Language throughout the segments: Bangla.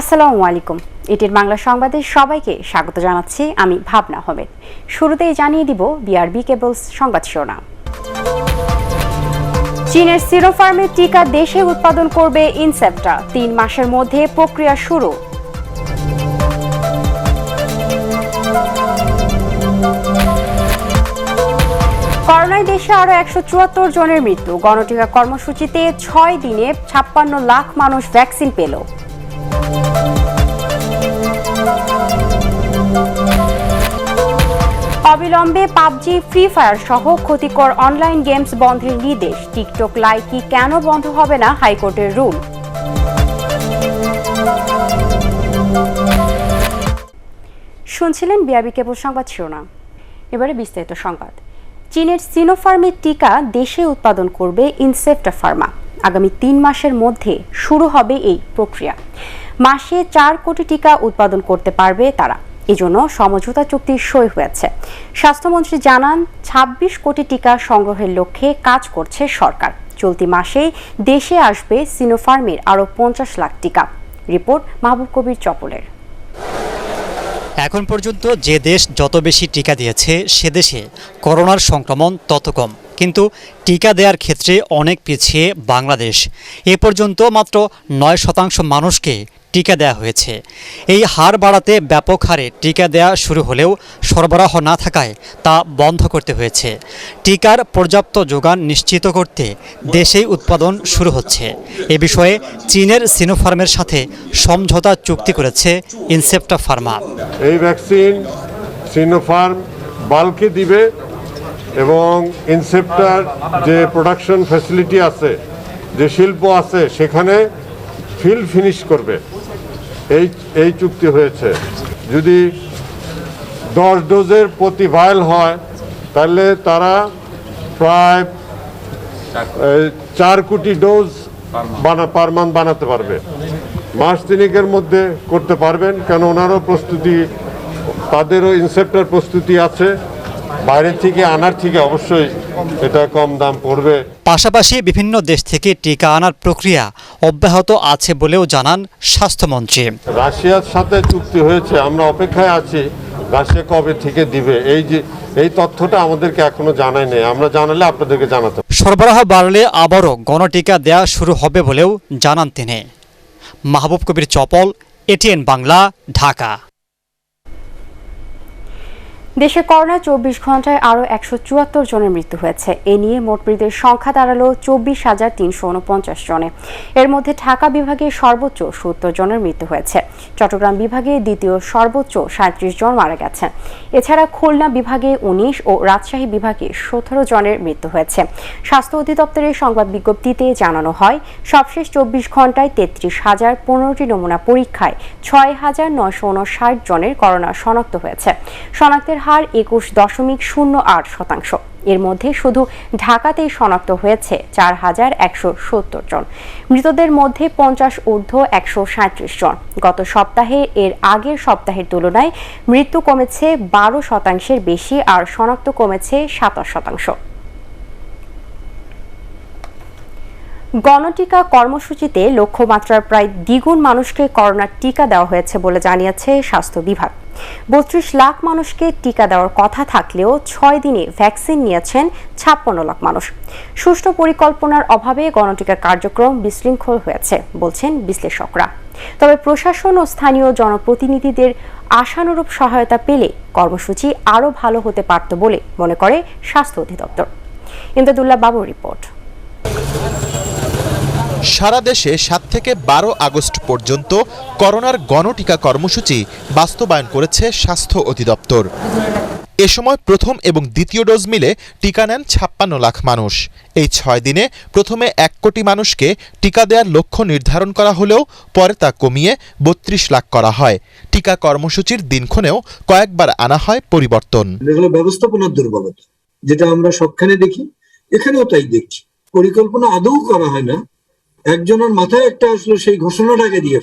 আসসালামু আলাইকুম। এটির বাংলা সংবাদে সবাইকে স্বাগত জানাচ্ছি আমি ভাবনা আহমেদ। শুরুতেই জানিয়ে দিব বিআরবি কেবলস সংবাদ শিরোনাম। চীনের সিনোফার্মের টিকা দেশে উৎপাদন করবে ইনসেপ্টা, ৩ মাসের মধ্যে প্রক্রিয়া শুরু। করোনায় দেশে আরও ১৭৪ জনের মৃত্যু। গণটিকা কর্মসূচিতে ৬ দিনে ৫৬ লাখ মানুষ ভ্যাকসিন পেল। অবিলম্বে পাবজি, ফ্রি ফায়ার সহ ক্ষতিকর অনলাইন গেমস বন্ধের নির্দেশ। টিকটক লাইকি কেন বন্ধ হবে না, হাইকোর্টের রুল। শুনছিলেন বিআরবি কেবল সংবাদ শিরোনাম। এবারে বিস্তারিত সংবাদ। চীনের সিনোফার্মের টিকা দেশে উৎপাদন করবে ইনসেপ্টা ফার্মা। আগামী ৩ মাসের মধ্যে শুরু হবে এই প্রক্রিয়া। মাসে ৪ কোটি টিকা উৎপাদন করতে পারবে তারা। এজন্য সমঝোতা চুক্তি সই হয়েছে। স্বাস্থ্যমন্ত্রী জানান, ২৬ কোটি টিকা সংগ্রহের লক্ষ্যে কাজ করছে সরকার। চলতি মাসেই দেশে আসবে সিনোফার্মের আরও ৫০ লাখ টিকা। রিপোর্ট মাহবুব কবির চপলের। এখন পর্যন্ত যে দেশ যত বেশি টিকা দিয়েছে সে দেশে করোনার সংক্রমণ তত কম, কিন্তু টিকা দেওয়ার ক্ষেত্রে অনেক পিছিয়ে বাংলাদেশ। এ পর্যন্ত মাত্র ৯% মানুষকে টিকা দেওয়া হয়েছে। এই হার বাড়াতে ব্যাপক হারে টিকা দেওয়া শুরু হলেও সরবরাহ না থাকায় তা বন্ধ করতে হয়েছে। টিকার পর্যাপ্ত যোগান নিশ্চিত করতে দেশেই উৎপাদন শুরু হচ্ছে। এ বিষয়ে চীনের সিনোফার্মের সাথে সমঝোতা চুক্তি করেছে ইনসেপ্টা ফার্মা। এই ভ্যাকসিন সিনোফার্ম বাল্কে দিবে এবং ইনসেপ্টার যে প্রোডাকশন ফ্যাসিলিটি আছে, যে শিল্প আছে, সেখানে ফিল ফিনিশ করবে। এই চুক্তি হয়েছে। যদি 10 ডোজের প্রতি ভাইল হয় তাহলে তারা প্রায় 4 কোটি ডোজ পার মান্থ বানাতে পারবে। মাস তিনেকের মধ্যে করতে পারবেন, কেন ওনারও প্রস্তুতি, তাদেরও ইনসেপ্টার প্রস্তুতি আছে। বাইরে থেকে আনার থেকে অবশ্যই এটা কম দাম পড়বে। পাশাপাশি বিভিন্ন দেশ থেকে টিকা আনার প্রক্রিয়া অব্যাহত আছে বলেও জানান স্বাস্থ্যমন্ত্রী। রাশিয়ার সাথে চুক্তি হয়েছে, আমরা অপেক্ষায় আছি রাশিয়া কবে থেকে দিবে। এই তথ্যটা আমাদেরকে এখনো জানায় নেই, আমরা জানালে আপনাদেরকে জানাতে। সরবরাহ বাড়লে আবারও গণটিকা দেয়া শুরু হবে বলেও জানান তিনি। মাহবুব কবির চপল, এটিএন বাংলা, ঢাকা। দেশে করোনা ২৪ ঘন্টায় আরও ১৭৪ জনের মৃত্যু হয়েছে। এ নিয়ে মোট মৃতের সংখ্যা দাঁড়ালো ২৪,৩৪৯ জনে। এর মধ্যে ঢাকা বিভাগে সর্বোচ্চ ৭০ জনের মৃত্যু হয়েছে। চট্টগ্রাম বিভাগে দ্বিতীয় সর্বোচ্চ ৩৭ জন মারা গেছেন। এছাড়া খুলনা বিভাগে ১৯ ও রাজশাহী বিভাগে ১৭ জনের মৃত্যু হয়েছে। স্বাস্থ্য অধিদপ্তরের সংবাদ বিজ্ঞপ্তিতে জানানো হয়, সবশেষ ২৪ ঘন্টায় ৩৩,০১৫টি নমুনা পরীক্ষায় ৬,৯৫৯ জনের করোনা শনাক্ত হয়েছে। শনাক্তের হার ২১.০৮%। এর মধ্যে শুধু ঢাকাতেই শনাক্ত হয়েছে ৪,১৭০ জন। মৃতদের মধ্যে ৫০ ঊর্ধ্ব ১৩৭ জন। গত সপ্তাহে এর আগের সপ্তাহের তুলনায় মৃত্যু কমেছে ১২% বেশি আর শনাক্ত কমেছে ২৭%। গণটিকা কর্মসূচিতে লক্ষ্যমাত্রার প্রায় দ্বিগুণ মানুষকে করোনার টিকা দেওয়া হয়েছে বলে জানিয়েছে স্বাস্থ্য বিভাগ। ৩২ লাখ মানুষকে টিকা দেওয়ার কথা থাকলেও ৬ দিনে ভ্যাকসিন নিয়েছেন ৫৬ লাখ মানুষ। সুষ্ঠু পরিকল্পনার অভাবে গণটিকা কার্যক্রম বিশৃঙ্খল হয়েছে বলছেন বিশ্লেষকরা। তবে প্রশাসন ও স্থানীয় জনপ্রতিনিধিদের আশানুরূপ সহায়তা পেলে কর্মসূচি আরও ভালো হতে পারত বলে মনে করে স্বাস্থ্য অধিদপ্তর। ইমদাদুল্লাহ বাবুর রিপোর্ট। সারা দেশে ৭ থেকে ১২ আগস্ট পর্যন্ত করোনার গণটিকা কর্মসূচি বাস্তবায়ন করেছে স্বাস্থ্য অধিদপ্তর। এ সময় প্রথম এবং দ্বিতীয় ডোজ মিলে টিকা নেন ৫৬ লাখ মানুষ। এই ৬ দিনে প্রথমে ১ কোটি মানুষকে টিকা দেওয়ার লক্ষ্য নির্ধারণ করা হলেও পরে তা কমিয়ে ৩২ লাখ করা হয়। টিকা কর্মসূচির দিনক্ষণেও কয়েকবার আনা হয় পরিবর্তন। এগুলো ব্যবস্থাপনার দুর্বলতা, যেটা আমরা সবখানে দেখি, এখানেও তাই দেখছি। পরিকল্পনা আদৌ করা হয় না। একজনের মাথায় একটা আসলে সেই ঘোষণাটাকে দিয়ে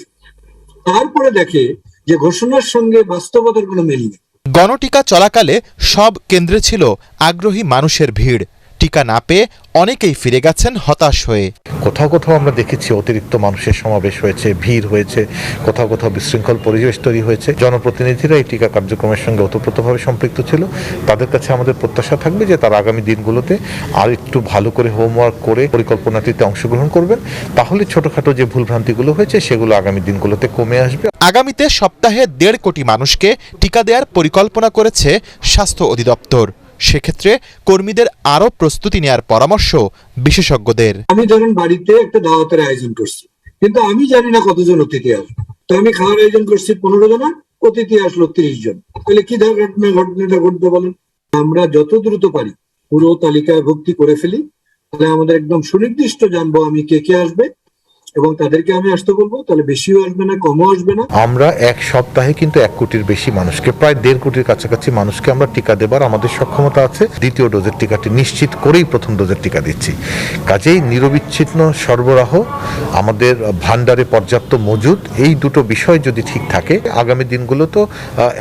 তারপরে দেখে যে ঘোষণার সঙ্গে বাস্তবতার কোনো মিল নেই। গণটিকা চলাকালে সব কেন্দ্রে ছিল আগ্রহী মানুষের ভিড়। টিকা না পেয়ে অনেকেই ফিরে গেছেন হতাশ হয়ে। কোথাও কোথাও আমরা দেখেছি অতিরিক্ত মানুষের সমাবেশ হয়েছে, ভিড় হয়েছে, কোথাও কোথাও বিশৃঙ্খল পরিবেশ তৈরি হয়েছে। জনপ্রতিনিধিরা এই টিকা কার্যক্রমের সঙ্গে ওতপ্রোতভাবে সম্পৃক্ত ছিল। তাদের কাছে আমাদের প্রত্যাশা থাকবে যে তারা আগামী দিনগুলোতে আর একটু ভালো করে হোমওয়ার্ক করে পরিকল্পনাটিতে অংশগ্রহণ করবেন। তাহলে ছোটখাটো যে ভুলভ্রান্তিগুলো হয়েছে সেগুলো আগামী দিনগুলোতে কমে আসবে। আগামীতে সপ্তাহে 1.5 কোটি মানুষকে টিকা দেওয়ার পরিকল্পনা করেছে স্বাস্থ্য অধিদপ্তর। সেক্ষেত্রে কর্মীদের আরও প্রস্তুতি নেওয়ার পরামর্শ বিশেষজ্ঞদের। আমি ধরেন বাড়িতে একটা দাওয়াতের আয়োজন করছি, কিন্তু আমি জানি না কতজন অতিথি আসবে। তো আমি খাওয়ার আয়োজন করছি 15 জনের, অতিথি আসলো 30 জন। তাহলে কি ধরনের ঘটনাটা ঘটবে বলেন? আমরা যত দ্রুত পারি পুরো তালিকায় ভর্তি করে ফেলি, তাহলে আমাদের একদম সুনির্দিষ্ট জানবো আমি কে কে আসবে এবং তাদেরকে আমি আসতে বলবো। তাহলে বেশিও আসবে না, কমও আসবে না। আমরা এক সপ্তাহে কিন্তু 1 কোটির বেশি মানুষকে, প্রায় 1.5 কোটির কাছাকাছি মানুষকে আমরা টিকা দেবার আমাদের সক্ষমতা আছে। দ্বিতীয় ডোজের টিকাটি নিশ্চিত করেই প্রথম ডোজের টিকা দিচ্ছি। কাজেই নিরবিচ্ছিন্ন সরবরাহ, আমাদের ভান্ডারে পর্যাপ্ত মজুদ, এই দুটো বিষয় যদি ঠিক থাকে আগামী দিনগুলো তো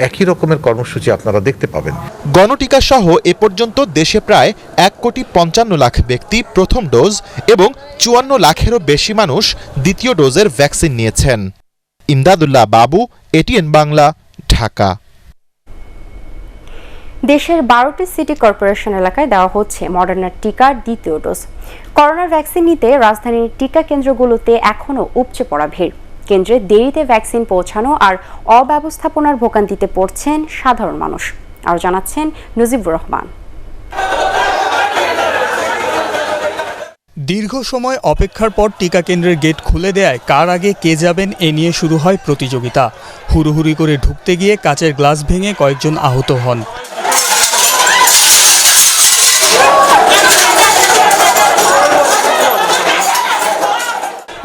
একই রকমের কর্মসূচি আপনারা দেখতে পাবেন। গণটিকা সহ এ পর্যন্ত দেশে প্রায় 1,55,00,000 ব্যক্তি প্রথম ডোজ এবং 54 লাখেরও বেশি মানুষ দ্বিতীয় ডোজের ভ্যাকসিন নিয়েছেন। ইমদাদুল্লাহ বাবু, এটিএন বাংলা, ঢাকা। দেশের 12টি সিটি কর্পোরেশন এলাকায় দেওয়া হচ্ছে মডার্নার টিকার দ্বিতীয় ডোজ। করোনার ভ্যাকসিন নিতে রাজধানীর টিকা কেন্দ্রগুলোতে এখনও উপচে পড়া ভিড়। কেন্দ্রে দেরিতে ভ্যাকসিন পৌঁছানো আর অব্যবস্থাপনার ভোগান্তিতে পড়ছেন সাধারণ মানুষ। আরও জানাচ্ছেন নজিবুর রহমান। দীর্ঘ সময় অপেক্ষার পর টিকা কেন্দ্রের গেট খুলে দেয়ায় কার আগে কে যাবেন এ নিয়ে শুরু হয় প্রতিযোগিতা। হুড়োহুড়ি করে ঢুকতে গিয়ে কাচের গ্লাস ভেঙে কয়েকজন আহত হন।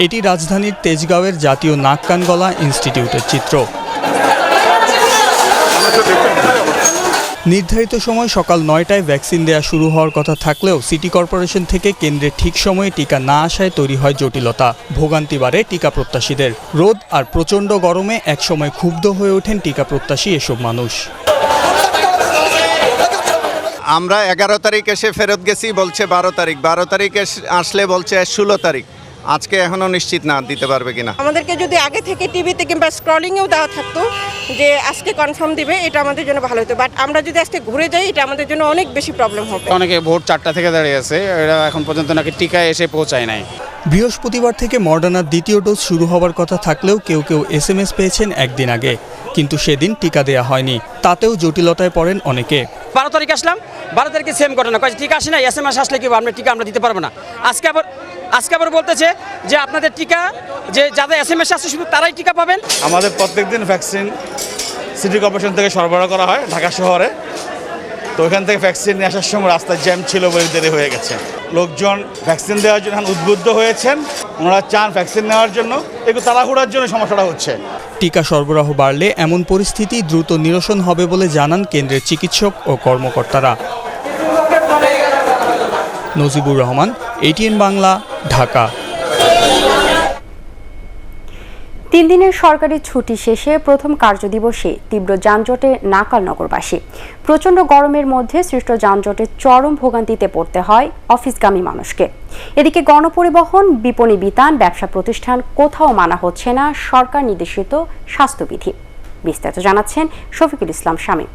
এটি রাজধানীর তেজগাঁওয়ের জাতীয় নাক কান গলা ইনস্টিটিউটের চিত্র। নির্ধারিত সময় সকাল 9টায় ভ্যাকসিন দেয়া শুরু হওয়ার কথা থাকলেও সিটি কর্পোরেশন থেকে কেন্দ্রে ঠিক সময়ে টিকা না আসায় তৈরি হয় জটিলতা। ভোগান্তি বাড়ে টিকা প্রত্যাশীদের। রোদ আর প্রচণ্ড গরমে একসময় ক্ষুব্ধ হয়ে ওঠেন টিকা প্রত্যাশী এসব মানুষ। আমরা 11 তারিখ এসে ফেরত গেছি, বলছে 12 তারিখ, 12 তারিখ আসলে বলছে 16 তারিখ। আজকে এখনো নিশ্চিত না দিতে পারবে কিনা। আমাদেরকে যদি আগে থেকে টিভিতে কিংবা স্ক্রলিংয়েও দেওয়া থাকতো যে আজকে কনফার্ম দিবে, এটা আমাদের জন্য ভালো হতো। বাট আমরা যদি আজকে ঘুরে যাই, এটা আমাদের জন্য অনেক বেশি প্রবলেম হবে। অনেকে ভোর 4টা থেকে দাঁড়িয়ে আছে, এরা এখন পর্যন্ত নাকি টিকা এসে পৌঁছায় নাই। বৃহস্পতিবার থেকে মডার্নার দ্বিতীয় ডোজ শুরু হওয়ার কথা থাকলেও কেউ কেউ SMS পেয়েছেন একদিন আগে, কিন্তু সেদিন টিকা দেয়া হয়নি। তাতেও জটিলতায় পড়েন অনেকে। 12 তারিখ আসলাম, 12 তারিখে সেম ঘটনা, টিকা আসে না, SMS আসলে কি আমরা টিকা আমরা দিতে পারবো না। আজকে আবার বলতেছে যে আপনাদের টিকা, যে যাদের SMS আসছে শুধু তারাই টিকা পাবেন। আমাদের প্রত্যেকদিন ভ্যাকসিন সিটি কর্পোরেশন থেকে সরবরাহ করা হয় ঢাকা শহরে। তো ওইখান থেকে ভ্যাকসিন নিয়ে আসার সময় রাস্তায় জ্যাম ছিল বলে দেরি হয়ে গেছে। লোকজন ভ্যাকসিন দেওয়ার জন্য উদ্বুদ্ধ হয়েছেন, ওনারা চান ভ্যাকসিন নেওয়ার জন্য, একটু তাড়াহুড়ার জন্য সমস্যাটা হচ্ছে। টিকা সরবরাহ বাড়লে এমন পরিস্থিতি দ্রুত নিরসন হবে বলে জানান কেন্দ্রের চিকিৎসক ও কর্মকর্তারা। নজিবুর রহমান, এটিএন বাংলা, ঢাকা। 3 দিনের সরকারি ছুটি শেষে প্রথম কার্যদিবসে তীব্র যানজটে নাকাল নগরবাসী। প্রচণ্ড গরমের মধ্যে সৃষ্ট যানজটে চরম ভোগান্তিতে পড়তে হয় অফিসগামী মানুষকে। এদিকে গণপরিবহন, বিপণী বিতান, ব্যবসা প্রতিষ্ঠান কোথাও মানা হচ্ছে না সরকার নির্দেশিত স্বাস্থ্যবিধি। বিস্তারিত জানাচ্ছেন শফিকুল ইসলাম শামীম।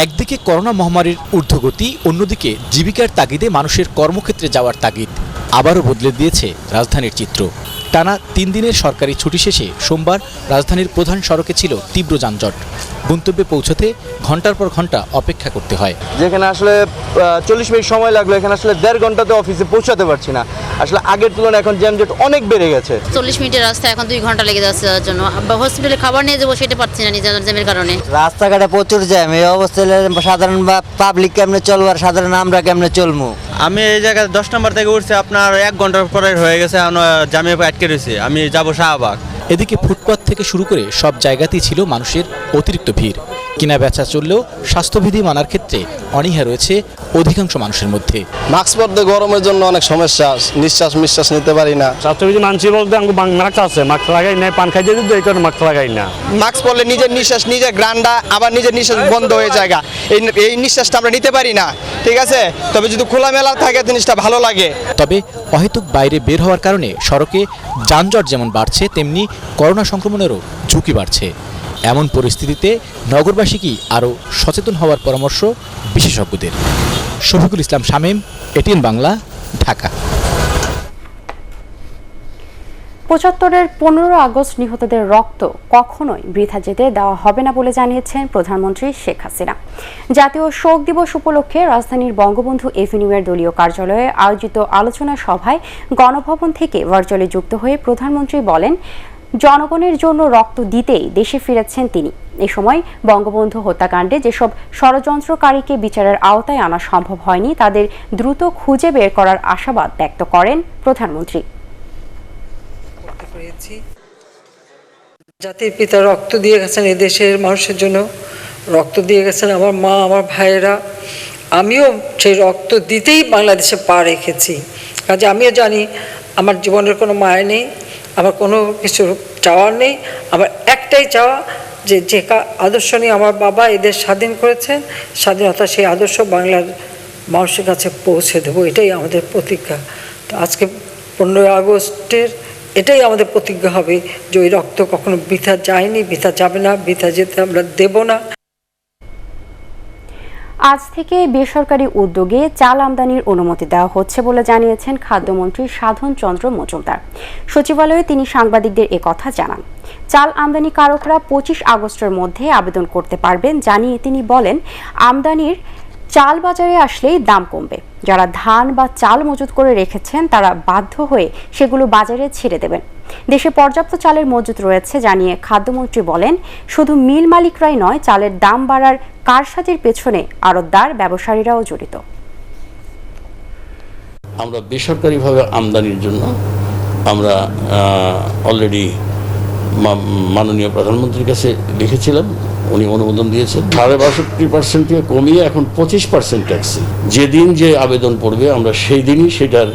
একদিকে করোনা মহামারীর ঊর্ধ্বগতি, অন্যদিকে জীবিকার তাগিদে মানুষের কর্মক্ষেত্রে যাওয়ার তাগিদ আবারও বদলে দিয়েছে রাজধানীর চিত্র। টানা 3 দিনের সরকারি ছুটি শেষে সোমবার রাজধানীর প্রধান সড়কে ছিল তীব্র যানজট। গন্তব্যে পৌঁছতে ঘন্টার পর ঘন্টা অপেক্ষা করতে হয়। যেখানে আসলে 40 মিনিট সময় লাগলো, এখানে আসলে 1.5 ঘন্টাতে অফিসে পৌঁছাতে পারছি না। আসলে আগের তুলনায় এখন যানজট অনেক বেড়ে গেছে। 40 মিনিটের রাস্তা এখন 2 ঘন্টা লেগে যাচ্ছে যাওয়ার জন্য। হসপিটালে খাবার নিয়ে যাবো সেটা পাচ্ছি না নিজের জ্যামের কারণে। রাস্তাঘাটে প্রচুর জ্যাম, এই অবস্থায় সাধারণ পাবলিক কেমনে চলবো আর সাধারণ আমরা কেমনে চলবো। আমি এই জায়গায় 10 নম্বর থেকে উঠছি, আপনার 1 ঘন্টার পরে হয়ে গেছে, জামে আটকে রয়েছে। আমি যাবো শাহবাগ। এদিকে ফুটপাত থেকে শুরু করে সব জায়গাতেই ছিল মানুষের অতিরিক্ত ভিড়। কিনা বেচা চললেও স্বাস্থ্যবিধি মানার ক্ষেত্রে অনীহা রয়েছে অধিকাংশ মানুষের মধ্যে। মাস্ক পরতে গরমের জন্য অনেক সমস্যা, নিঃশ্বাস নিতে পারি না। স্বাস্থ্যবিধি মানছি বলতে আমি মাস্ক আছে, মাস্ক লাগাই না, পান খাইতে দিতে এই কারণে মাস্ক লাগাই না। মাস্ক পরলে নিজের নিঃশ্বাস, নিজের গ্রান্ডা আবার নিজের নিঃশ্বাস বন্ধ হয়ে যায়, এই নিঃশ্বাসটা আমরা নিতে পারি না, ঠিক আছে। তবে যদি খোলামেলা থাকে জিনিসটা ভালো লাগে। তবে অহেতুক বাইরে বের হওয়ার কারণে সড়কে যানজট যেমন বাড়ছে, তেমনি করোনা সংক্রমণেরও ঝুঁকি বাড়ছে। এমন পরিস্থিতিতে নগরবাসীকে আরও সচেতন হওয়ার পরামর্শ বিশেষজ্ঞদের। শফিকুল ইসলাম শামীম, এটিএন বাংলা, ঢাকা। ৭৫-এর ১৫ আগস্ট নিহতদের রক্ত কখনোই বৃথা যেতে দেওয়া হবে না বলে জানিয়েছেন প্রধানমন্ত্রী শেখ হাসিনা। জাতীয় শোক দিবস উপলক্ষে রাজধানীর বঙ্গবন্ধু এভিনিউয়ের দলীয় কার্যালয়ে আয়োজিত আলোচনা সভায় গণভবন থেকে ভার্চুয়ালি যুক্ত হয়ে প্রধানমন্ত্রী বলেন, জনগণের জন্য রক্ত দিতেই দেশে ফিরেছেন তিনি। এ সময় বঙ্গবন্ধু হত্যাকাণ্ডে যেসব ষড়যন্ত্রকারীকে বিচারের আওতায় আনা সম্ভব হয়নি, তাদের দ্রুত খুঁজে বের করার আশাবাদ ব্যক্ত করেন প্রধানমন্ত্রী। জাতির পিতা রক্ত দিয়ে গেছেন এই দেশের মানুষের জন্য, রক্ত দিয়ে গেছেন আমার মা, আমার ভাইয়েরা। আমিও সেই রক্ত দিতেই বাংলাদেশে পা রেখেছি। কাজে আমিও জানি আমার জীবনের কোনো মায়া নেই, আমার কোনো কিছু চাওয়ার নেই। আমার একটাই চাওয়া যে আদর্শ নিয়ে আমার বাবা এদের স্বাধীন করেছেন, স্বাধীনতা সেই আদর্শ বাংলার মানুষের কাছে পৌঁছে দেবো, এটাই আমাদের প্রতিজ্ঞা। তো আজকে 15 আগস্টের এটাই আমাদের প্রতিজ্ঞা হবে যে ওই রক্ত কখনো বৃথা যায়নি, বৃথা যাবে না, বৃথা যেতে আমরা দেব না। আজ থেকে বেসরকারি উদ্যোগে চাল আমদানির অনুমতি দেওয়া হচ্ছে বলে জানিয়েছেন খাদ্যমন্ত্রী সাধন চন্দ্র মজুমদার। সচিবালয়ে তিনি সাংবাদিকদের একথা জানান। চাল আমদানিকারকরা 25 আগস্টের মধ্যে আবেদন করতে পারবেন জানিয়ে তিনি বলেন, আমদানির চাল বাজারে আসলেই দাম কমবে। যারা ধান বা চাল মজুত করে রেখেছেন তারা বাধ্য হয়ে সেগুলো বাজারে ছেড়ে দেবেন। দেশে পর্যাপ্ত চালের মজুত রয়েছে জানিয়ে খাদ্যমন্ত্রী বলেন, শুধু মিল মালিকরাই নয়, চালের দাম বাড়ার কারসাজির পেছনে আড়তদার ব্যবসায়ীরাও জড়িত। আমরা বেসরকারিভাবে আমদানির জন্য আমরা অলরেডি মাননীয় প্রধানমন্ত্রীর কাছে লিখেছিলাম, উনি অনুমোদন দিয়েছেন। 62% থেকে কমিয়ে এখন 25% ট্যাক্সে যেদিন যে আবেদন পড়বে আমরা সেই দিনই সেটার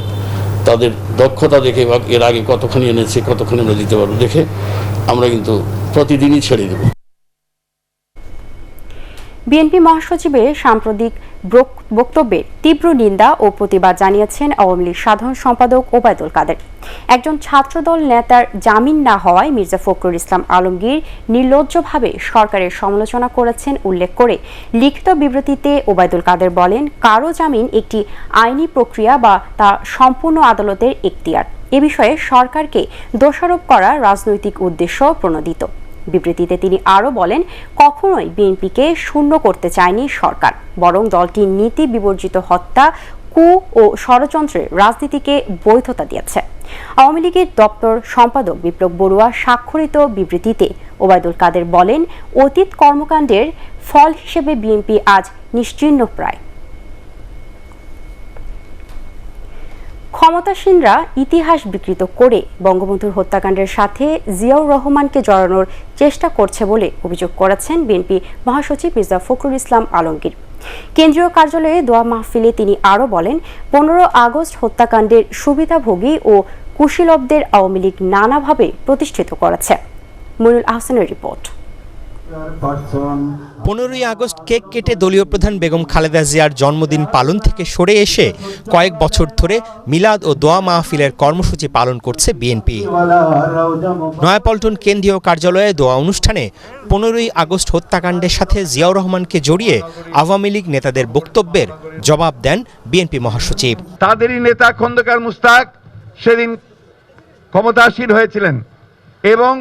তাদের দক্ষতা দেখে বা এর আগে কতখানি এনেছে কতখানি আমরা দিতে পারবো দেখে আমরা কিন্তু প্রতিদিনই ছেড়ে দেব। বিএনপি মহাসচিবের সাম্প্রতিক বক্তব্যের তীব্র নিন্দা ও প্রতিবাদ জানিয়েছেন আওয়ামী লীগ সাধারণ সম্পাদক ওবায়দুল কাদের। একজন ছাত্রদল নেতার জামিন না হওয়ায় মির্জা ফখরুল ইসলাম আলমগীর নির্লজ্জভাবে সরকারের সমালোচনা করেছেন উল্লেখ করে লিখিত বিবৃতিতে ওবায়দুল কাদের বলেন, কারো জামিন একটি আইনি প্রক্রিয়া বা তা সম্পূর্ণ আদালতের এখতিয়ার। এ বিষয়ে সরকারকে দোষারোপ করা রাজনৈতিক উদ্দেশ্য প্রণোদিত। বিবৃতিতে তিনি আরও বলেন, কখনোই বিএনপিকে শূন্য করতে চায়নি সরকার, বরং দলটি নীতি বিবর্জিত হত্যা, কু ও ষড়যন্ত্রের রাজনীতিকে বৈধতা দিয়েছে। আওয়ামী লীগের দপ্তর সম্পাদক বিপ্লব বড়ুয়া স্বাক্ষরিত বিবৃতিতে ওবায়দুল কাদের বলেন, অতীত কর্মকাণ্ডের ফল হিসেবে বিএনপি আজ নিশ্চিহ্ন প্রায়। ক্ষমতাসীনরা ইতিহাস বিকৃত করে বঙ্গবন্ধুর হত্যাকাণ্ডের সাথে জিয়াউর রহমানকে জড়ানোর চেষ্টা করছে বলে অভিযোগ করেছেন বিএনপি মহাসচিব মির্জা ফখরুল ইসলাম আলমগীর। কেন্দ্রীয় কার্যালয়ে দোয়া মাহফিলে তিনি আরও বলেন, 15 আগস্ট হত্যাকাণ্ডের সুবিধাভোগী ও কুশীলবদের আওয়ামী লীগ নানাভাবে প্রতিষ্ঠিত করেছে। মনিরুল আহসানের রিপোর্ট। 15 আগস্ট কেক কেটে দলীয় প্রধান বেগম খালেদা জিয়ার জন্মদিন পালন থেকে সরে এসে কয়েক বছর ধরে মিলাদ ও দোয়া মাহফিলের কর্মসূচি পালন করছে বিএনপি। নয়াপল্টন কেন্দ্রীয় কার্যালয়ে দোয়া অনুষ্ঠানে 15 আগস্ট হত্যাকাণ্ডের সাথে জিয়াউর রহমানকে জড়িয়ে আওয়ামী লীগ নেতাদের বক্তব্যের জবাব দেন বিএনপি মহাসচিব। তাদেরই নেতা খন্দকার মুস্তাক সেদিন ক্ষমতাসীন হয়েছিলেন এবং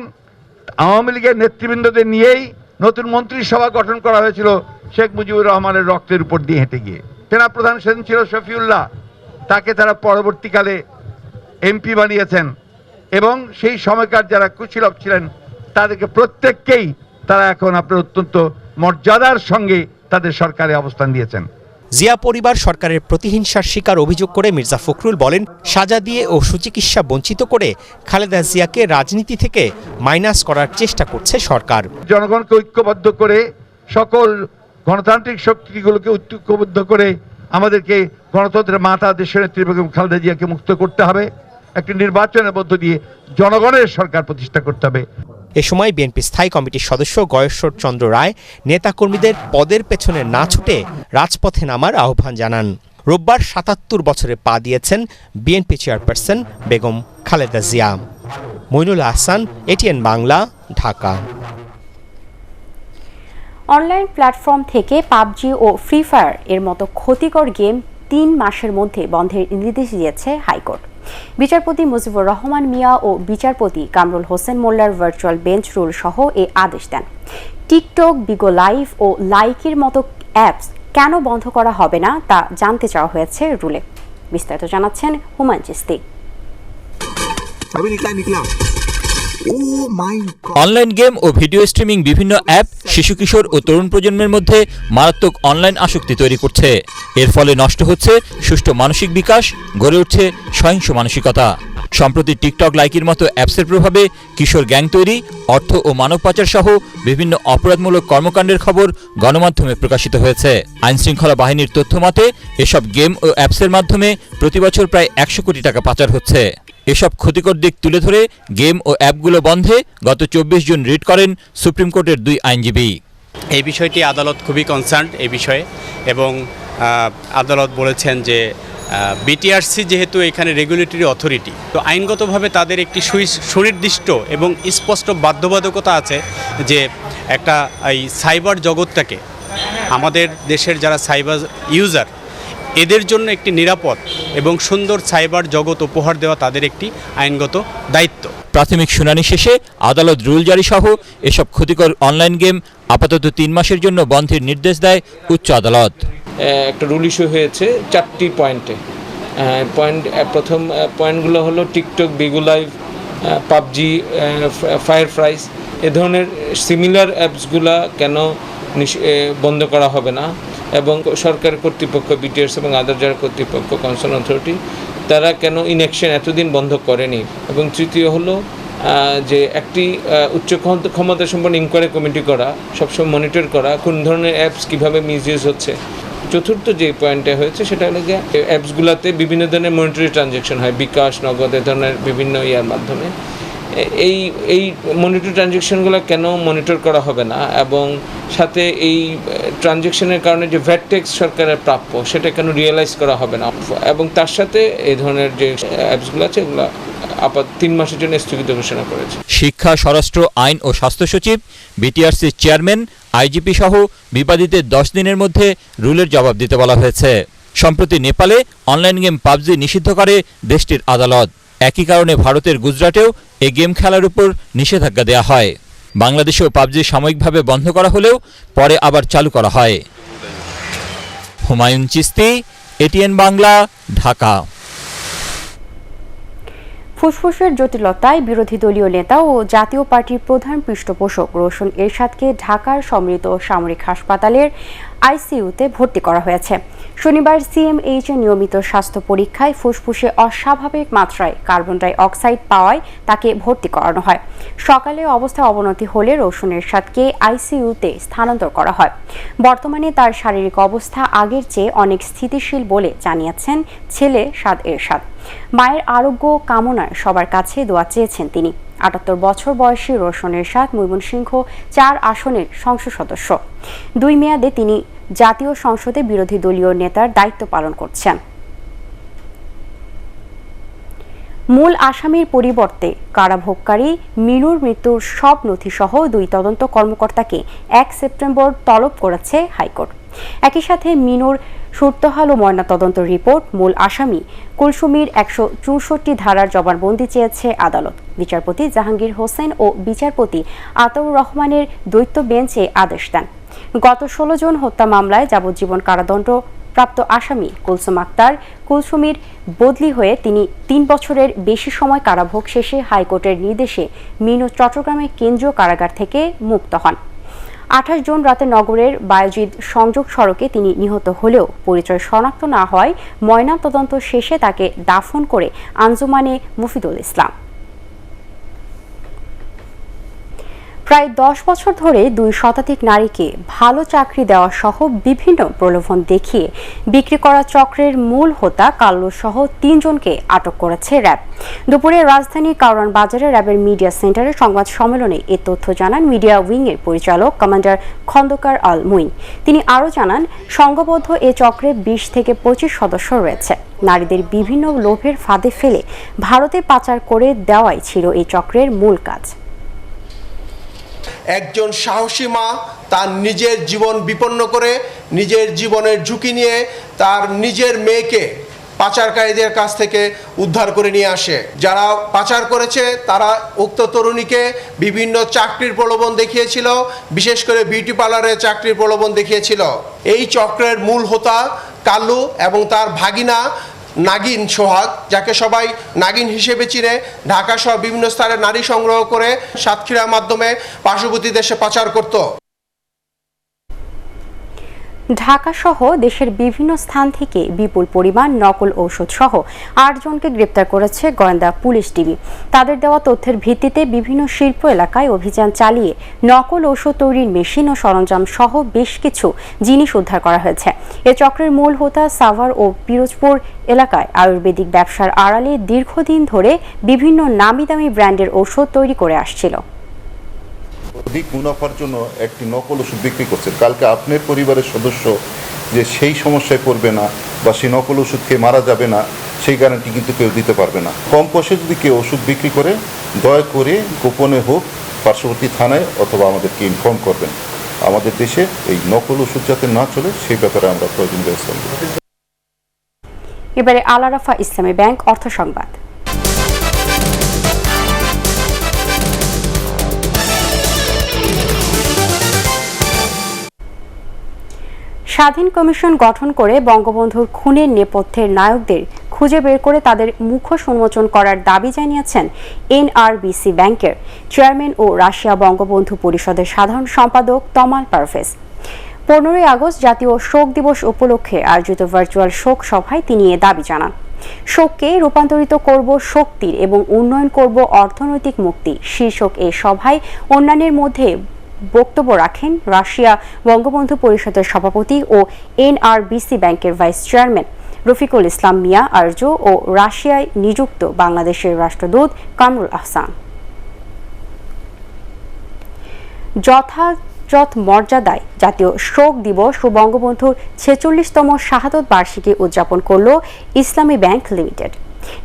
আওয়ামী লীগের নেতৃবৃন্দদের নিয়েই নতুন মন্ত্রিসভা গঠন করা হয়েছিল শেখ মুজিবুর রহমানের রক্তের উপর দিয়ে হেঁটে গিয়ে। সেনা প্রধান সেদিন ছিল শফিউল্লাহ, তাকে তারা পরবর্তীকালে এমপি বানিয়েছেন এবং সেই সময়কার যারা কুশীলব ছিলেন তাদেরকে প্রত্যেককেই তারা এখন আপনার অত্যন্ত মর্যাদার সঙ্গে তাদের সরকারে অবস্থান দিয়েছেন। জিয়া পরিবার সরকারের প্রতিহিংসার শিকার অভিযোগ করে মির্জা ফখরুল বলেন, সাজা দিয়ে ও সুচিকিৎসা বঞ্চিত করে খালেদা জিয়াকে রাজনীতি থেকে মাইনাস করার চেষ্টা করছে সরকার। জনগণকে ঐক্যবদ্ধ করে সকল গণতান্ত্রিক শক্তিগুলোকে ঐক্যবদ্ধ করে আমাদেরকে গণতন্ত্রের মাতা দেশনেত্রী বেগম খালেদা জিয়াকে মুক্ত করতে হবে, একটি নির্বাচনের মধ্য দিয়ে জনগণের সরকার প্রতিষ্ঠা করতে হবে। এ সময় বিএনপি স্থায়ী কমিটির সদস্য গয়েশ্বর চন্দ্র রায় নেতাকর্মীদের পদের পেছনে না ছুটে রাজপথে নামার আহ্বান জানান। রোববার ৭৭ বছরে পা দিয়েছেন BNP chairperson Begum Khaleda Zia. Moinul Ahsan, ATN Bangla, Dhaka. Online platform থেকে পাবজি ও ফ্রি ফায়ার এর মতো ক্ষতিকর গেম ৩ মাসের মধ্যে বন্ধের নির্দেশ দিয়েছে হাইকোর্ট। বিচারপতি মুজিবুর রহমান মিয়া ও বিচারপতি কামরুল হোসেন মোল্লার ভার্চুয়াল বেঞ্চ রুল সহ এ আদেশ দেন। টিকটক, বিগো লাইভ ও লাইকের মতো অ্যাপস কেন বন্ধ করা হবে না তা জানতে চাওয়া হয়েছে রুলে। বিস্তারিত জানাচ্ছেন হুমায়ুন চিস্তি। অনলাইন গেম ও ভিডিও স্ট্রিমিং বিভিন্ন অ্যাপ শিশু কিশোর ও তরুণ প্রজন্মের মধ্যে মারাত্মক অনলাইন আসক্তি তৈরি করছে। এর ফলে নষ্ট হচ্ছে সুষ্ঠু মানসিক বিকাশ, গড়ে উঠছে সহিংস মানসিকতা। সম্প্রতি টিকটক, লাইকের মতো অ্যাপসের প্রভাবে কিশোর গ্যাং তৈরি, অর্থ ও মানব পাচার সহ বিভিন্ন অপরাধমূলক কর্মকাণ্ডের খবর গণমাধ্যমে প্রকাশিত হয়েছে। আইনশৃঙ্খলা বাহিনীর তথ্য মতে এসব গেম ও অ্যাপসের মাধ্যমে প্রতিবছর প্রায় ১০০ কোটি টাকা পাচার হচ্ছে। এসব ক্ষতিকর দিক তুলে ধরে গেম ও অ্যাপগুলো বন্ধে গত ২৪ জুন রিট করেন সুপ্রিম কোর্টের ২ আইনজীবী। এই বিষয়টি আদালত খুবই কনসার্ন এই বিষয়ে, এবং আদালত বলেছেন যে বিটিআরসি যেহেতু এখানে রেগুলেটরি অথরিটি, তো আইনগতভাবে তাদের একটি সুনির্দিষ্ট এবং স্পষ্ট বাধ্যবাধকতা আছে যে একটা এই সাইবার জগৎটাকে, আমাদের দেশের যারা সাইবার ইউজার, এদের জন্য একটি নিরাপদ এবং সুন্দর সাইবার জগৎ উপহার দেওয়া তাদের একটি আইনগত দায়িত্ব। প্রাথমিক শুনানি শেষে আদালত রুল জারি সহ এসব ক্ষতিকর অনলাইন গেম আপাতত ৩ মাসের জন্য বন্ধের নির্দেশ দেয় উচ্চ আদালত। একটা রুল ইস্যু হয়েছে 4টি পয়েন্টে। প্রথম পয়েন্টগুলো হলো TikTok, Bigo live, PUBG, fire fries এ ধরনের সিমিলার অ্যাপসগুলা কেন বন্ধ করা হবে না, এবং সরকার কর্তৃপক্ষ, বিটিআরসি এবং আদার যারা কর্তৃপক্ষ, কনসার্ন অথরিটি, তারা কেন ইনঅ্যাকশন এতদিন বন্ধ করেনি। এবং তৃতীয় হলো যে একটি উচ্চ ক্ষমতা সম্পন্ন ইনকোয়ারি কমিটি করা, সবসময় মনিটর করা কোন ধরনের অ্যাপস কীভাবে মিসইউজ হচ্ছে। চতুর্থ যে পয়েন্টটা হয়েছে সেটা হলো যে অ্যাপসগুলোতে বিভিন্ন ধরনের মনিটরি ট্রানজ্যাকশন হয়, বিকাশ, নগদ, এ ধরনের বিভিন্ন ইয়ার মাধ্যমে। এই মনিটরি ট্রানজ্যাকশনগুলো কেন মনিটর করা হবে না, এবং সাথে এই ট্রানজ্যাকশনের কারণে যে ভ্যাট ট্যাক্স সরকারের প্রাপ্য সেটা কেন রিয়েলাইজ করা হবে না, এবং তার সাথে এই ধরনের যে অ্যাপসগুলো আছে এগুলো 3 মাসের জন্য স্থগিত ঘোষণা করেছে। শিক্ষা, স্বরাষ্ট্র, আইন ও স্বাস্থ্য সচিব, বিটিআরসির চেয়ারম্যান, আইজিপি সহ বিবাদীদের 10 দিনের মধ্যে রুলের জবাব দিতে বলা হয়েছে। সম্প্রতি নেপালে অনলাইন গেম পাবজি নিষিদ্ধ করে দেশটির আদালত। একই কারণে ভারতের গুজরাটেও এই গেম খেলার উপর নিষেধাজ্ঞা দেওয়া হয়। বাংলাদেশেও পাবজি সাময়িকভাবে বন্ধ করা হলেও পরে আবার চালু করা হয়। হুমায়ুন চিস্তি, এটিএন বাংলা, ঢাকা। ফুসফুসের জটিলতায় বিরোধী দলীয় নেতা ও জাতীয় পার্টির প্রধান পৃষ্ঠপোষক রওশন এরশাদকে ঢাকার সমৃদ্ধ সামরিক হাসপাতালের আইসিইউতে ভর্তি করা হয়েছে। শনিবার সিএমএইচ এ নিয়মিত স্বাস্থ্য পরীক্ষায় ফুসফুসে অস্বাভাবিক মাত্রায় কার্বন ডাই অক্সাইড পাওয়ায় তাকে ভর্তি করানো হয়। সকালে অবস্থা অবনতি হলে রওশন এরশাদকে আইসিইউতে স্থানান্তর করা হয়। বর্তমানে তার শারীরিক অবস্থা আগের চেয়ে অনেক স্থিতিশীল বলে জানিয়েছেন ছেলে সাদ এরশাদ। মায়ের আরোগ্য কামনায় সবার কাছে দোয়া চেয়েছেন তিনি। ৭৮ বছর বয়সী রওশন এরশাদ ময়মনসিংহ ৪ আসনের সংসদ সদস্য। 2 মেয়াদে তিনি জাতীয় সংসদে বিরোধী দলীয় নেতার দায়িত্ব পালন করছেন। মূল আসামির পরিবর্তে কারাভোগকারী মিনুর মৃত্যুর সব নথিসহ 2 তদন্ত কর্মকর্তাকে 1 সেপ্টেম্বর তলব করেছে হাইকোর্ট। একই সাথে মিনুর সুরতহাল ও ময়নাতদন্ত রিপোর্ট, মূল আসামি কুলসুমির 164 ধারার জবানবন্দি চেয়েছে আদালত। বিচারপতি জাহাঙ্গীর হোসেন ও বিচারপতি আতাউর রহমানের দ্বৈত বেঞ্চে আদেশ দেন। গত 16 জুন হত্যা মামলায় যাবজ্জীবন কারাদণ্ড প্রাপ্ত আসামি কুলসুম আক্তার কুলসুমির বদলি হয়ে তিনি 3 বছরের বেশি সময় কারাভোগ শেষে হাইকোর্টের নির্দেশে মিনু চট্টগ্রামের কেন্দ্রীয় কারাগার থেকে মুক্ত হন। 28 জুন রাতে নগরের বায়োজিৎ সংযোগ সড়কে তিনি নিহত হলেও পরিচয় শনাক্ত না হয় ময়নাতদন্ত শেষে তাকে দাফন করে আঞ্জুমানে মুফিদুল ইসলাম। প্রায় 10 বছর ধরে 2 শতাধিক নারীকে ভালো চাকরি দেওয়া সহ বিভিন্ন প্রলোভন দেখিয়ে বিক্রি করা চক্রের মূল হোতা কাল্লু সহ 3 জনকে আটক করেছে র্যাব। দুপুরে রাজধানীর কারওয়ান বাজারে র্যাবের মিডিয়া সেন্টারে সংবাদ সম্মেলনে এ তথ্য জানান মিডিয়া উইং এর পরিচালক কমান্ডার খন্দকার আল মুইন। তিনি আরও জানান, সংঘবদ্ধ এ চক্রে 20 থেকে 25 সদস্য রয়েছে। নারীদের বিভিন্ন লোভের ফাঁদে ফেলে ভারতে পাচার করে দেওয়াই ছিল এই চক্রের মূল কাজ। একজন সাহসী মা তার নিজের জীবন বিপন্ন করে নিজের জীবনের ঝুঁকি নিয়ে তার নিজের মেয়েকে পাচারকারীদের কাছ থেকে উদ্ধার করে নিয়ে আসে। যারা পাচার করেছে তারা উক্ত তরুণীকে বিভিন্ন চাকরির প্রলোভন দেখিয়েছিল, বিশেষ করে বিউটি পার্লারে চাকরির প্রলোভন দেখিয়েছিল। এই চক্রের মূল হোতা কাল্লু এবং তার ভাগিনা নাগিন সোহাগ, যাকে সবাই নাগিন হিসেবে চিনে, ঢাকা সহ বিভিন্ন স্থানে নারী সংগ্রহ করে সাতক্ষীরার মাধ্যমে পার্শ্ববর্তী দেশে পাচার করত। ঢাকা সহ দেশের বিভিন্ন স্থান থেকে বিপুল পরিমাণ নকল ঔষধ সহ 8 জনকে গ্রেপ্তার করেছে গোয়েন্দা পুলিশ টিভি। তাদের দেওয়া তথ্যের ভিত্তিতে বিভিন্ন শিল্প এলাকায় অভিযান চালিয়ে নকল ঔষধ তৈরির মেশিন ও সরঞ্জাম সহ বেশ কিছু জিনিস উদ্ধার করা হয়েছে। এ চক্রের মূল হোতা সাভার ও পিরোজপুর এলাকায় আয়ুর্বেদিক ব্যবসার আড়ালে দীর্ঘদিন ধরে বিভিন্ন নামি দামি ব্র্যান্ডের ঔষধ তৈরি করে আসছিল। অধিক মুনাফার জন্য একটি নকল ওষুধ বিক্রি করছেন। কালকে আপনার পরিবারের সদস্য যে সেই সমস্যায় পড়বে না বা সেই নকল ওষুধ খেয়ে মারা যাবে না, সেই গ্যারান্টি কিন্তু কেউ দিতে পারবে না। কম পয়সা যদি কেউ ওষুধ বিক্রি করে, দয়া করে গোপনে হোক পার্শ্ববর্তী থানায় অথবা আমাদেরকে ইনফর্ম করবেন। আমাদের দেশে এই নকল ওষুধ যাতে না চলে সেই ব্যাপারে আমরা প্রয়োজন ব্যবস্থা নেব। এবারে আল আরাফা ইসলামী ব্যাংক অর্থ সংবাদ। স্বাধীন কমিশন গঠন করে বঙ্গবন্ধুর খুনের নেপথ্যের নায়কদের খুঁজে বের করে তাদের মুখোশ উন্মোচন করার দাবি জানিয়েছেন এনআরবিসি ব্যাংকের চেয়ারম্যান ও রাশিয়া বঙ্গবন্ধু পরিষদের সাধারণ সম্পাদক তমাল পারভেজ। 15 আগস্ট জাতীয় শোক দিবস উপলক্ষে আয়োজিত ভার্চুয়াল শোক সভায় তিনি এ দাবি জানান। শোককে রূপান্তরিত করব শক্তির এবং উন্নয়ন করব অর্থনৈতিক মুক্তি শীর্ষক এই সভায় অন্যান্যের মধ্যে বক্তব্য রাখেন রাশিয়া বঙ্গবন্ধু পরিষদের সভাপতি ও এনআরবিসি ব্যাংকের ভাইস চেয়ারম্যান রফিকুল ইসলাম মিয়া আরজু ও রাশিয়ায় নিযুক্ত বাংলাদেশের রাষ্ট্রদূত কামরুল আহসান। যথাযথ মর্যাদায় জাতীয় শোক দিবস ও বঙ্গবন্ধুর 46তম শাহাদত বার্ষিকী উদযাপন করল ইসলামী ব্যাংক লিমিটেড।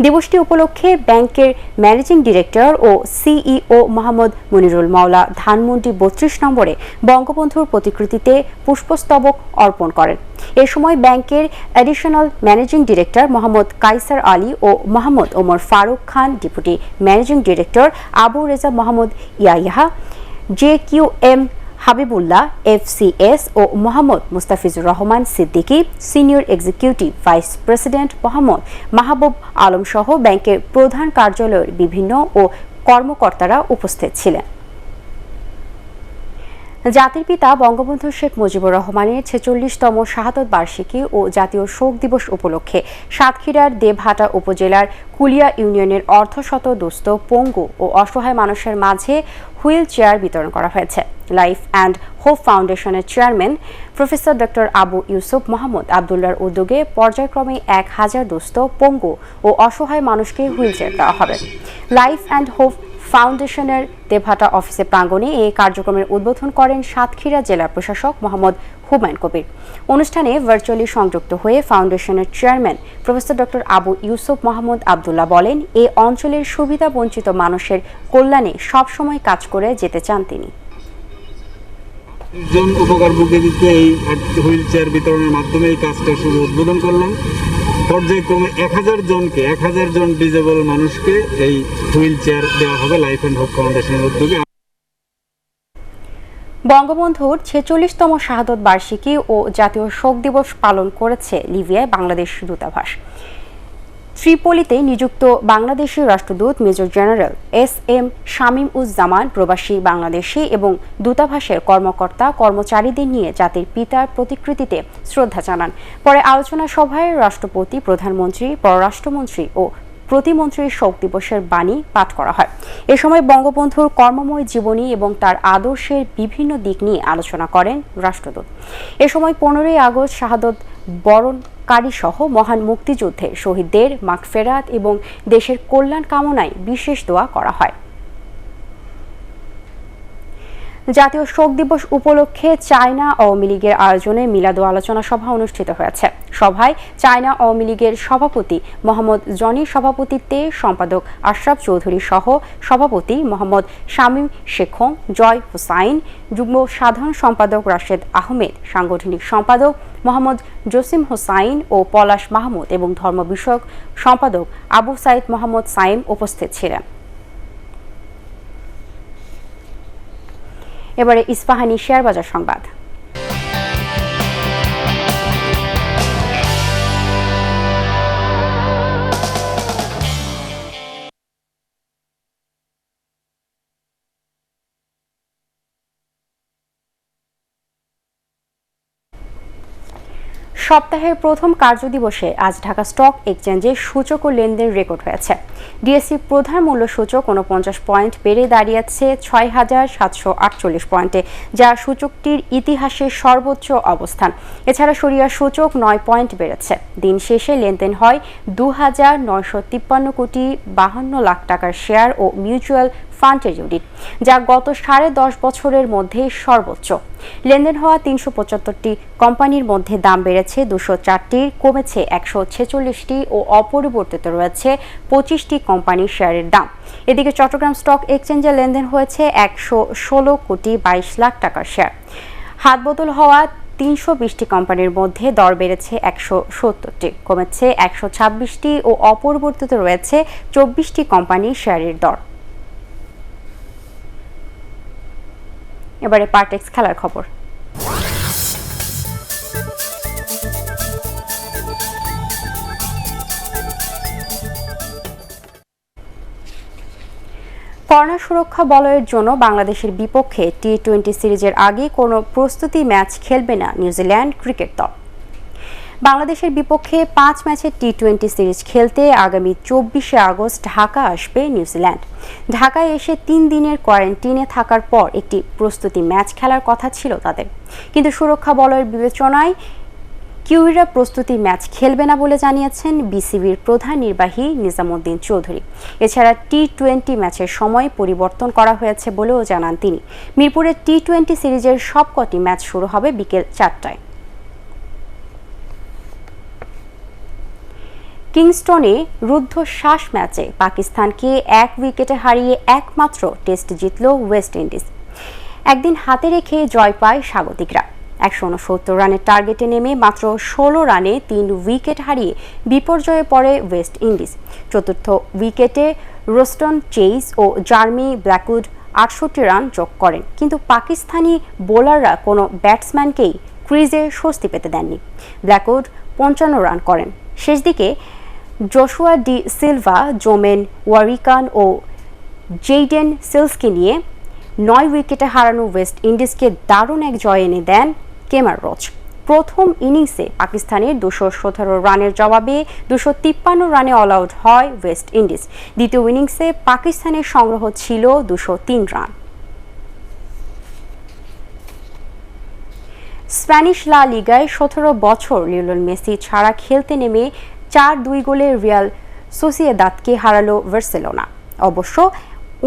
দিবসটি উপলক্ষে ব্যাংকের ম্যানেজিং ডিরেক্টর ও সিইও মোহাম্মদ মনিরুল মাওলা ধানমন্ডি 32 নম্বরে বঙ্গবন্ধুর প্রতিকৃতিতে পুষ্পস্তবক অর্পণ করেন। এ সময় ব্যাংকের additional managing director Mohammad Kaiser Ali ও Mohammad Omar Faruk Khan, deputy managing director Abu Reza Mohammad Yahya, JQM Habibullah FCS ও Mohammad Mustafizur Rahman Siddiqui, senior executive vice president Mohammad Mahbub Alam সহ ব্যাংকের প্রধান কার্যালয়ের বিভিন্ন ও কর্মকর্তারা উপস্থিত ছিলেন। জাতির পিতা বঙ্গবন্ধু শেখ মুজিবুর রহমানের 46তম শাহাদত বার্ষিকী ও জাতীয় শোক দিবস উপলক্ষে সাতক্ষীরার দেবহাটা উপজেলার কুলিয়া ইউনিয়নের অর্ধশতদুস্থ পঙ্গু ও অসহায় মানুষের মাঝে হুইল চেয়ার বিতরণ করা হয়েছে। লাইফ অ্যান্ড হোপ ফাউন্ডেশনের chairman professor doctor Abu Yusuf Mohammad আবদুল্লাহর উদ্যোগে পর্যায়ক্রমে 1000 দুস্থ পঙ্গু ও অসহায় মানুষকে হুইল চেয়ার দেওয়া হবে। লাইফ অ্যান্ড হোপ ফাউন্ডেশনের দেবহাটা অফিসের প্রাঙ্গণে এই কার্যক্রমের উদ্বোধন করেন সাতক্ষীরা জেলা প্রশাসক মোহাম্মদ হুমায়ুন কবির। অনুষ্ঠানে ভার্চুয়ালি সংযুক্ত হয়ে ফাউন্ডেশনের chairman professor doctor Abu Yusuf Mohammad Abdullah বলেন, এই অঞ্চলের সুবিধা বঞ্চিত মানুষের কল্যাণে সবসময় কাজ করে যেতে চান তিনি। উপকার বুকে দিতে এই হুইল চেয়ার বিতরণের মাধ্যমে এই কাজটা শুরু উদ্বোধন করলাম। পর্যায়ক্রমে 1000 জন ডিজেবল মানুষকে এই হুইল চেয়ার দেওয়া হবে লাইফ অ্যান্ড হোপ ফাউন্ডেশনের উদ্যোগে। বঙ্গবন্ধুর 46তম শাহাদত বার্ষিকী ও জাতীয় শোক দিবস পালন করেছে লিবিয়ায় বাংলাদেশ দূতাবাস। ত্রিপোলিতে নিযুক্ত বাংলাদেশের রাষ্ট্রদূত মেজর জেনারেল SM শামীম উজ জামান প্রবাসী বাংলাদেশি এবং দূতাবাসের কর্মকর্তা কর্মচারীদের নিয়ে জাতির পিতার প্রতিকৃতিতে শ্রদ্ধা জানান। পরে আলোচনা সভায় রাষ্ট্রপতি, প্রধানমন্ত্রী, পররাষ্ট্রমন্ত্রী ও প্রতিমন্ত্রীর শোক দিবসের বাণী পাঠ করা হয়। এ সময় বঙ্গবন্ধুর কর্মময় জীবনী এবং তার আদর্শের বিভিন্ন দিক নিয়ে আলোচনা করেন রাষ্ট্রদূত। এ সময় 15ই আগস্ট শাহাদত বরণকারী সহ মহান মুক্তিযুদ্ধে শহীদদের মাগফেরাত এবং দেশের কল্যাণ কামনায় বিশেষ দোয়া করা হয়। জাতীয় শোক দিবস উপলক্ষে চায়না আওয়ামী লীগের আয়োজনে মিলাদ ও আলোচনা সভা অনুষ্ঠিত হয়েছে। সভায় চায়না আওয়ামী লীগের সভাপতি মোহাম্মদ জনির সভাপতিত্বে সম্পাদক আশরাফ চৌধুরী সহ সভাপতি মোহাম্মদ শামীম শেখম, জয় হুসাইন, যুগ্ম সাধারণ সম্পাদক রাশেদ আহমেদ, সাংগঠনিক সম্পাদক মোহাম্মদ জসিম হোসাইন ও পলাশ মাহমুদ এবং ধর্ম বিষয়ক সম্পাদক আবু সাইদ মোহাম্মদ সাইম উপস্থিত ছিলেন। এবারে ইস্পাহানি শেয়ার বাজার সংবাদ। সপ্তাহের প্রথম কার্যদিবসে আজ ঢাকা স্টক এক্সচেঞ্জে সূচক ও লেনদেন রেকর্ড হয়েছে। ডিএসসি প্রধান মূল্য সূচক 49 পয়েন্ট বেড়ে দাঁড়িয়েছে ৬,৭৪৮ পয়েন্টে, যা সূচকটির ইতিহাসের সর্বোচ্চ অবস্থান। এছাড়া সরিয়া সূচক 9 পয়েন্ট বেড়েছে। দিন শেষে লেনদেন হয় ২,৯৫৩ কোটি ৫২ লাখ টাকার শেয়ার ও মিউচুয়াল ফান্ডের ইউনিট, যা গত 10.5 বছরের মধ্যে সর্বোচ্চ। লেনদেন হওয়া ৩৭৫টি কোম্পানির মধ্যে দাম বেড়েছে ২০৪টির, কমেছে ১৪৬টি ও অপরিবর্তিত রয়েছে ২৫টি কোম্পানির শেয়ারের দাম। এদিকে চট্টগ্রাম স্টক এক্সচেঞ্জে লেনদেন হয়েছে ১১৬ কোটি ২২ লাখ টাকার শেয়ার। হাতবদল হওয়া ৩২০টি কোম্পানির মধ্যে দর বেড়েছে ১৭০টি, কমেছে ১২৬টি ও অপরিবর্তিত রয়েছে ২৪টি কোম্পানির শেয়ারের দর। এবারে পার্টেক্স খেলার খবর। করোনা সুরক্ষা বলয়ের জন্য বাংলাদেশের বিপক্ষে টি-20 সিরিজের আগে কোনো প্রস্তুতি ম্যাচ খেলবে না নিউজিল্যান্ড ক্রিকেট দল। বাংলাদেশের বিপক্ষে 5 ম্যাচের টি-20 সিরিজ খেলতে আগামী 24শে আগস্ট ঢাকা আসবে নিউজিল্যান্ড। ঢাকায় এসে 3 দিনের কোয়ারেন্টিনে থাকার পর একটি প্রস্তুতি ম্যাচ খেলার কথা ছিল তাদের, কিন্তু সুরক্ষা বলয়ের বিবেচনায় কিউইরা প্রস্তুতি ম্যাচ খেলবে না বলে জানিয়েছেন বিসিবির প্রধান নির্বাহী নিজামুদ্দিন চৌধুরী। এছাড়া টি-20 ম্যাচের সময় পরিবর্তন করা হয়েছে বলেও জানান তিনি। মিরপুরের টি-20 সিরিজের সবকটি ম্যাচ শুরু হবে বিকেল 4টায়। কিংস্টনে রুদ্ধশ্বাস ম্যাচে পাকিস্তানকে 1 উইকেটে হারিয়ে একমাত্র টেস্ট জিতল ওয়েস্ট ইন্ডিজ। একদিন হাতে রেখে জয় পায় স্বাগতিকরা। 169 রানের টার্গেটে নেমে মাত্র 16 রানে 3 উইকেট হারিয়ে বিপর্যয়ে পড়ে ওয়েস্ট ইন্ডিজ। চতুর্থ উইকেটে রোস্টন চেইস ও জার্মি ব্ল্যাকউড 68 রান যোগ করেন, কিন্তু পাকিস্তানি বোলাররা কোনো ব্যাটসম্যানকেই ক্রিজে স্বস্তি পেতে দেননি। ব্ল্যাকউড 55 রান করেন। শেষ দিকে জোশুয়া ডি সিলভা, জোমেন ওয়ারিকান ও জেইডেন সিলসকে নিয়ে 9 উইকেটে হারানো ওয়েস্ট ইন্ডিজকে দারুণ এক জয় এনে দেন কেমার রোচ। প্রথম ইনিংসে পাকিস্তানের 217 রানের জবাবে 253 রানে অল আউট হয় ওয়েস্ট ইন্ডিজ। দ্বিতীয় ইনিংসে পাকিস্তানের সংগ্রহ ছিল 203 রান। স্প্যানিশ লা লিগায় 17 বছর লিওনেল মেসি ছাড়া খেলতে নেমে 4-2 গোলে রিয়াল সোসিয়েদাদকে হারালো বার্সেলোনা। অবশ্য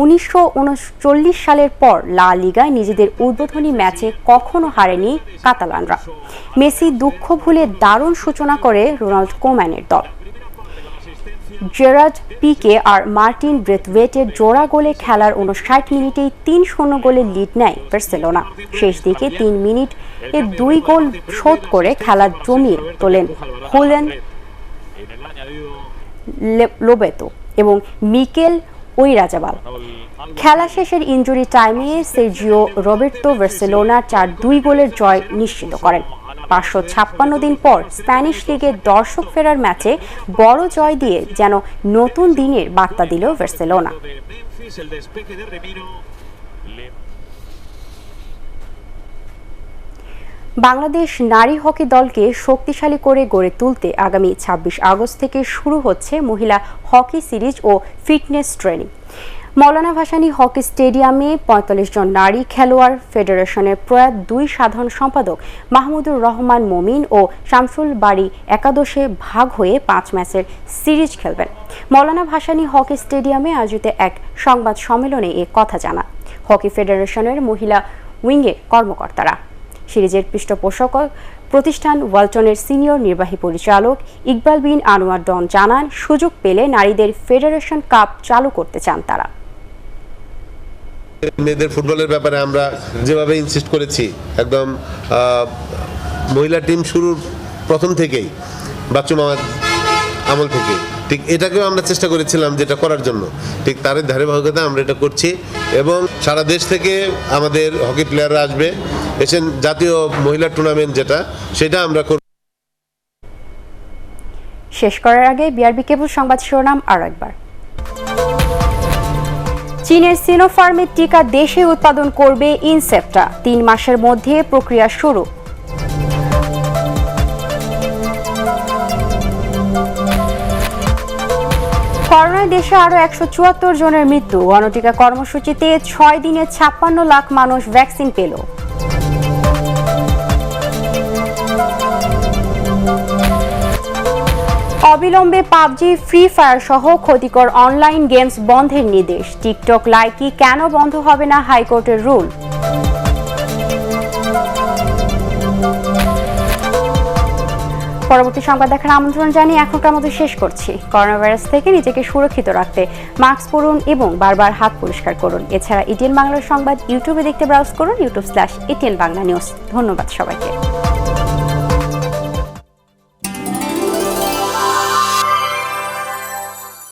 1939 সালের পর লা লিগায় নিজেদের উদ্বোধনী ম্যাচে কখনো হারেনি কাতালানরা। মেসি দুঃখ ভুলে দারুণ সূচনা করে রোনাল্ড কোম্যানের দল। জেরার্ড পিকে আর মার্টিন ব্রেথওয়েটের জোড়া গোলে খেলার 59 মিনিটেই 3-0 গোলে লিড নেয় বার্সেলোনা। শেষ দিকে 3 মিনিটে 2 গোল শোধ করে খেলা জমিয়ে তোলেন হুলেন লোবেতো এবং মিকেল ওইরাজাবাল। খেলা শেষের ইনজুরি টাইমে সের্জিও রবের্তো বার্সেলোনার 4-2 গোলের জয় নিশ্চিত করেন। 556 দিন পর স্প্যানিশ লিগে দর্শক ফেরার ম্যাচে বড় জয় দিয়ে যেন নতুন দিনের বার্তা দিল বার্সেলোনা। বাংলাদেশ নারী হকি দলকে শক্তিশালী করে গড়ে তুলতে আগামী ২৬ আগস্ট থেকে শুরু হচ্ছে মহিলা হকি সিরিজ ও ফিটনেস ট্রেনিং। মৌলানা ভাসানী হকি স্টেডিয়ামে ৪৫ জন নারী খেলোয়াড় ফেডারেশনের প্রয়াত ২ সাধারণ সম্পাদক মাহমুদুর রহমান মমিন ও শামসুল বাড়ি একাদশে ভাগ হয়ে ৫ ম্যাচের সিরিজ খেলবেন। মৌলানা ভাসানী হকি স্টেডিয়ামে আয়োজিত এক সংবাদ সম্মেলনে এ কথা জানান হকি ফেডারেশনের মহিলা উইংয়ের কর্মকর্তারা। সিরিজের পৃষ্ঠপোষক প্রতিষ্ঠান ওয়ালটনের সিনিয়র নির্বাহী পরিচালক ইকবাল বিন আনোয়ার ডন জানান, সুযোগ পেলে নারীদের ফেডারেশন কাপ চালু করতে চান তারা। মেয়েদের ফুটবলের ব্যাপারে আমরা যেভাবে ইনসিস্ট করেছি, একদম মহিলা টিম শুরুর প্রথম থেকেই, বাচ্চু মামার আমল থেকে, ঠিক এটাকেও আমরা চেষ্টা করেছিলাম যেটা করার জন্য, ঠিক তার ধারাবাহিকতা আমরা এটা করছি এবং সারা দেশ থেকে আমাদের হকি প্লেয়াররা আসবে, এশিয়ান জাতীয় মহিলা টুর্নামেন্ট যেটা, সেটা আমরা করব। শেষ করার আগে বিআরবি কেবল সংবাদ শিরোনাম আরও একবার। চীনের সিনোফার্মের টিকা দেশে উৎপাদন করবে ইনসেপ্টা, ৩ মাসের মধ্যে প্রক্রিয়া শুরু। করোনায় দেশে আরও ১৭৪ জনের মৃত্যু, গণটিকা কর্মসূচিতে ৬ দিনে ৫৬ লাখ মানুষ ভ্যাকসিন পেল। অবিলম্বে পাবজি, ফ্রি ফায়ার সহ ক্ষতিকর অনলাইন গেমস বন্ধের নির্দেশ। টিকটক লাইকি কেন বন্ধ হবে না, হাইকোর্টের রুল। পরবর্তী সংবাদ দেখার আমন্ত্রণ জানিয়ে এখনকার মতো শেষ করছি। করোনা ভাইরাস থেকে নিজেকে সুরক্ষিত রাখতে মাস্ক পরুন এবং বারবার হাত পরিষ্কার করুন। এছাড়া এটিএন বাংলার সংবাদ ইউটিউবে দেখতে ব্রাউজ করুন, youtube/ATN Bangla News। ধন্যবাদ সবাইকে।